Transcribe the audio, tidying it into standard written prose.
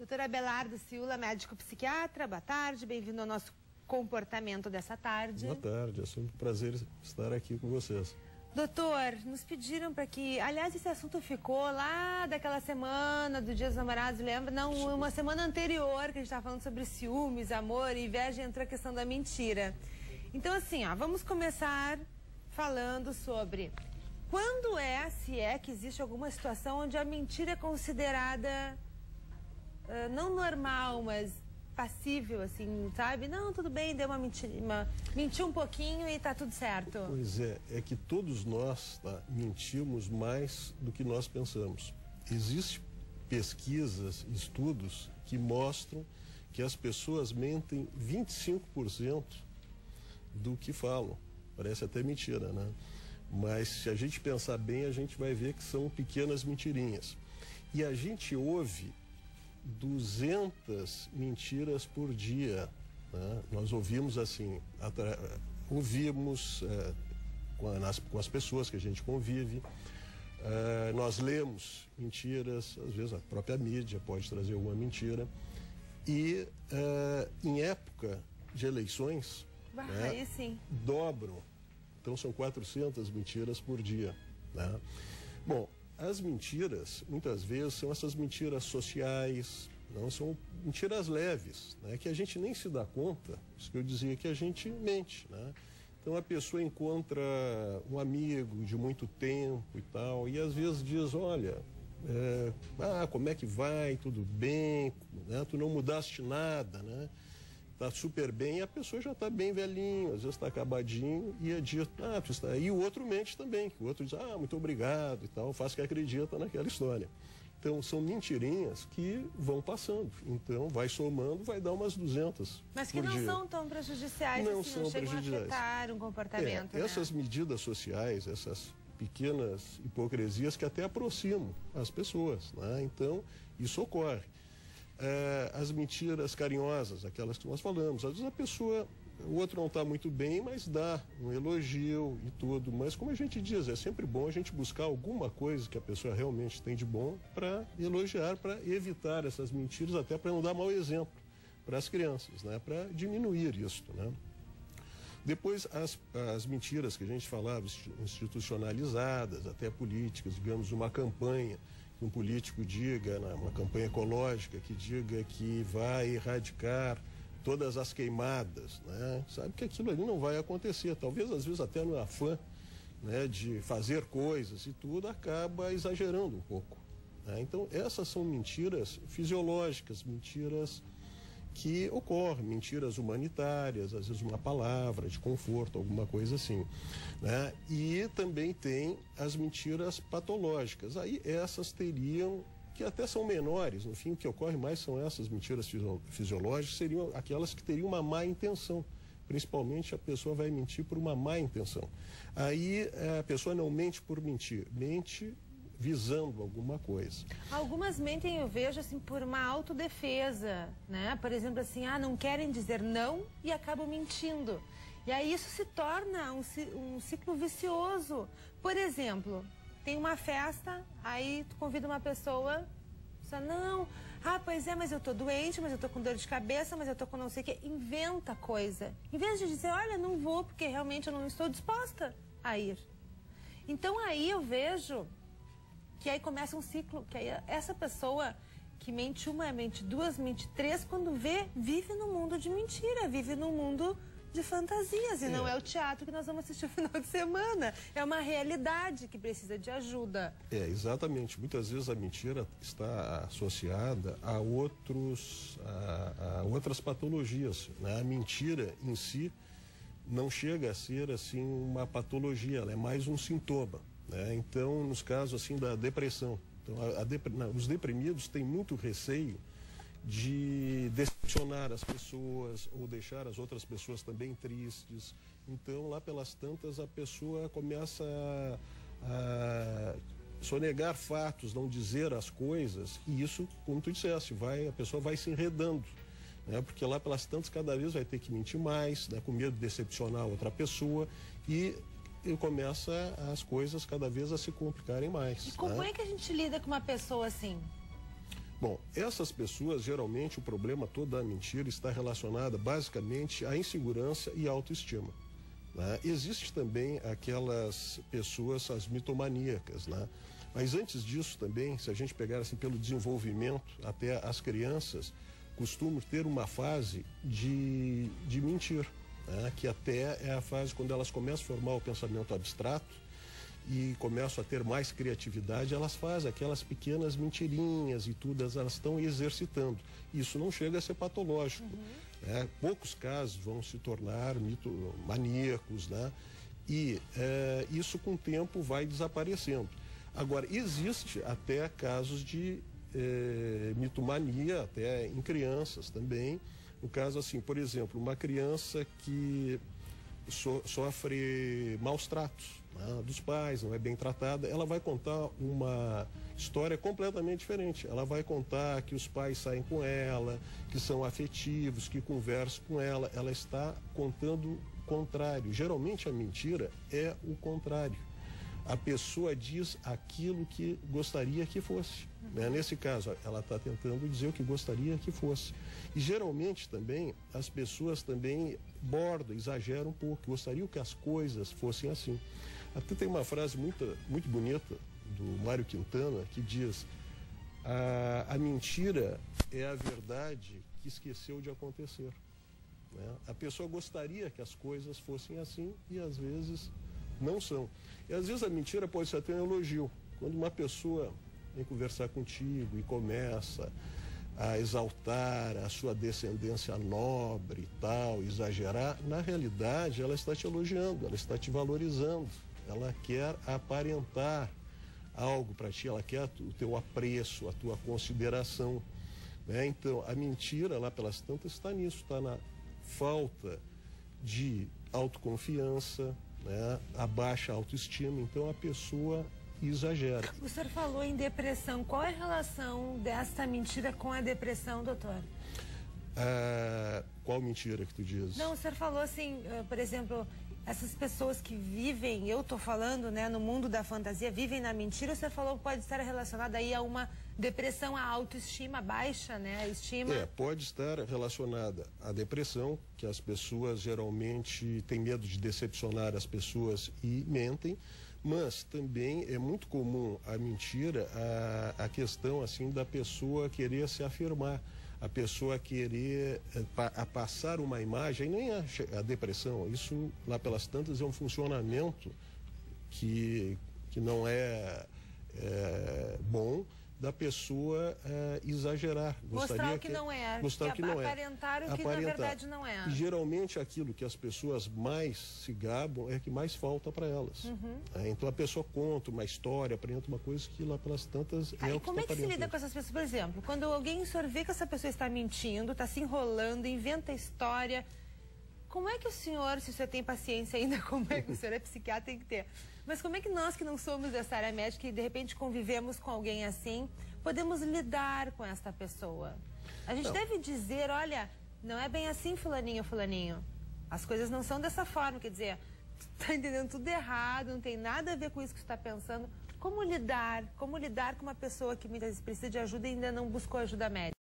Doutor Abelardo Ciula, médico psiquiatra, boa tarde, bem-vindo ao nosso comportamento dessa tarde. Boa tarde, é sempre um prazer estar aqui com vocês. Doutor, nos pediram para que, aliás, esse assunto ficou lá daquela semana do Dia dos Namorados, lembra? Não, uma semana anterior que a gente estava falando sobre ciúmes, amor, inveja, entrou a questão da mentira. Então assim, ó, vamos começar falando sobre quando se é que existe alguma situação onde a mentira é considerada não normal, mas passível, assim, sabe? Não, tudo bem, deu uma mentira, mentiu um pouquinho e tá tudo certo. Pois é que todos nós mentimos mais do que nós pensamos. Existem pesquisas, estudos que mostram que as pessoas mentem 25% do que falam. Parece até mentira, né? Mas se a gente pensar bem, a gente vai ver que são pequenas mentirinhas. E a gente ouve 200 mentiras por dia, né? Nós ouvimos assim, com as pessoas que a gente convive, nós lemos mentiras, às vezes a própria mídia pode trazer alguma mentira, e em época de eleições, aí sim, dobram, então são 400 mentiras por dia, né? Bom, as mentiras, muitas vezes, são essas mentiras sociais, não são mentiras leves, né, que a gente nem se dá conta, isso que eu dizia que a gente mente, né? Então a pessoa encontra um amigo de muito tempo e tal, e às vezes diz, olha, como é que vai, tudo bem, né? Tu não mudaste nada, né? Tá super bem, e a pessoa já está bem velhinho, às vezes está acabadinho, e é dito, tu está aí. E o outro mente também, que o outro diz, muito obrigado e tal, faz que acredita naquela história. Então, são mentirinhas que vão passando. Então, vai somando, vai dar umas 200 Mas que por não dia. São tão prejudiciais, não assim, são não chegam prejudiciais. a afetar um comportamento, né? Essas medidas sociais, essas pequenas hipocrisias que até aproximam as pessoas, né? Então, isso ocorre. As mentiras carinhosas, aquelas que nós falamos. Às vezes o outro não está muito bem, mas dá um elogio e tudo. Mas como a gente diz, é sempre bom a gente buscar alguma coisa que a pessoa realmente tem de bom para elogiar, para evitar essas mentiras, até para não dar mau exemplo para as crianças, né? Para diminuir isso, né? Depois, as mentiras que a gente falava, institucionalizadas, até políticas, digamos, uma campanha, que um político diga, uma campanha ecológica, que diga que vai erradicar todas as queimadas, né? Sabe que aquilo ali não vai acontecer. Talvez, às vezes, até no afã, né, de fazer coisas e tudo, acaba exagerando um pouco, né? Então, essas são mentiras fisiológicas, mentiras que ocorrem, mentiras humanitárias, às vezes uma palavra de conforto, alguma coisa assim, né? E também tem as mentiras patológicas. Aí essas teriam, que até são menores, no fim o que ocorre mais são essas mentiras fisiológicas, seriam aquelas que teriam uma má intenção. Principalmente a pessoa vai mentir por uma má intenção. Aí a pessoa não mente por mentir, mente visando alguma coisa. Algumas mentem, eu vejo, assim, por uma autodefesa, né? Por exemplo, assim, não querem dizer não e acabam mentindo. E aí isso se torna um ciclo vicioso. Por exemplo, tem uma festa, aí tu convida uma pessoa, só não, pois é, mas eu tô doente, mas eu tô com dor de cabeça, mas eu tô com não sei o quê. Inventa coisa. Em vez de dizer, olha, não vou porque realmente eu não estou disposta a ir. Então aí eu vejo que aí começa um ciclo, que aí essa pessoa que mente uma, mente duas, mente três, quando vive no mundo de mentira, vive no mundo de fantasias, e não é o teatro que nós vamos assistir no final de semana, é uma realidade que precisa de ajuda. Exatamente, muitas vezes a mentira está associada a outras patologias, né? A mentira em si não chega a ser assim uma patologia, ela é mais um sintoma, né? Então, nos casos assim da depressão, então, os deprimidos têm muito receio de decepcionar as pessoas ou deixar as outras pessoas também tristes. Então, lá pelas tantas, a pessoa começa a sonegar fatos, não dizer as coisas, e isso, como tu disseste, a pessoa vai se enredando, né? Porque lá pelas tantas, cada vez vai ter que mentir mais, né? Com medo de decepcionar outra pessoa, e começa as coisas cada vez a se complicarem mais. E como é que a gente lida com uma pessoa assim? Bom, essas pessoas, geralmente, o problema todo da mentira está relacionado basicamente à insegurança e à autoestima. Né? Existe também aquelas pessoas, as mitomaníacas, né? Mas antes disso também, se a gente pegar assim pelo desenvolvimento, até as crianças costumam ter uma fase de mentir, né? Que até é a fase quando elas começam a formar o pensamento abstrato e começam a ter mais criatividade, elas fazem aquelas pequenas mentirinhas e tudo, elas estão exercitando. Isso não chega a ser patológico. Né? Poucos casos vão se tornar mitomaníacos, né? E isso com o tempo vai desaparecendo. Agora, existe até casos de mitomania, até em crianças também. No caso assim, por exemplo, uma criança que sofre maus tratos, né, dos pais, não é bem tratada, ela vai contar uma história completamente diferente. Ela vai contar que os pais saem com ela, que são afetivos, que conversam com ela. Ela está contando o contrário. Geralmente a mentira é o contrário. A pessoa diz aquilo que gostaria que fosse. Né? Nesse caso, ela está tentando dizer o que gostaria que fosse. E geralmente também, as pessoas também bordam, exageram um pouco, gostariam que as coisas fossem assim. Até tem uma frase muito bonita do Mário Quintana que diz: a mentira é a verdade que esqueceu de acontecer. Né? A pessoa gostaria que as coisas fossem assim e às vezes não são. E às vezes a mentira pode ser até um elogio. Quando uma pessoa vem conversar contigo e começa a exaltar a sua descendência nobre e tal, exagerar, na realidade ela está te elogiando, ela está te valorizando, ela quer aparentar algo para ti, ela quer o teu apreço, a tua consideração. Né? Então, a mentira, lá pelas tantas, está nisso, está na falta de autoconfiança, né? A baixa autoestima, então a pessoa exagera. O senhor falou em depressão. Qual é a relação dessa mentira com a depressão, doutor? Qual mentira que tu diz? Não, o senhor falou assim, por exemplo, essas pessoas que vivem, eu estou falando, né, no mundo da fantasia, vivem na mentira, o senhor falou que pode estar relacionada aí a uma depressão, a autoestima baixa, né, a estima. Pode estar relacionada à depressão, que as pessoas geralmente têm medo de decepcionar as pessoas e mentem, mas também é muito comum a mentira, a questão assim da pessoa querer se afirmar, a pessoa querer passar uma imagem, nem a depressão, isso lá pelas tantas é um funcionamento que não é bom, da pessoa exagerar. Mostrar o que não é. Mostrar que não é. Aparentar o que na verdade não é. E geralmente aquilo que as pessoas mais se gabam é que mais falta para elas. Então a pessoa conta uma história, aparenta uma coisa que lá pelas tantas é o que como é que se lida com essas pessoas? Por exemplo, quando alguém vê que essa pessoa está mentindo, está se enrolando, inventa história, como é que o senhor, se o senhor tem paciência ainda, como é que o senhor é psiquiatra, tem que ter... Mas como é que nós que não somos dessa área médica e de repente convivemos com alguém assim, podemos lidar com esta pessoa? A gente deve dizer, olha, não é bem assim, fulaninho, fulaninho. As coisas não são dessa forma, quer dizer, tu está entendendo tudo errado, não tem nada a ver com isso que tu está pensando. Como lidar com uma pessoa que muitas vezes precisa de ajuda e ainda não buscou ajuda médica?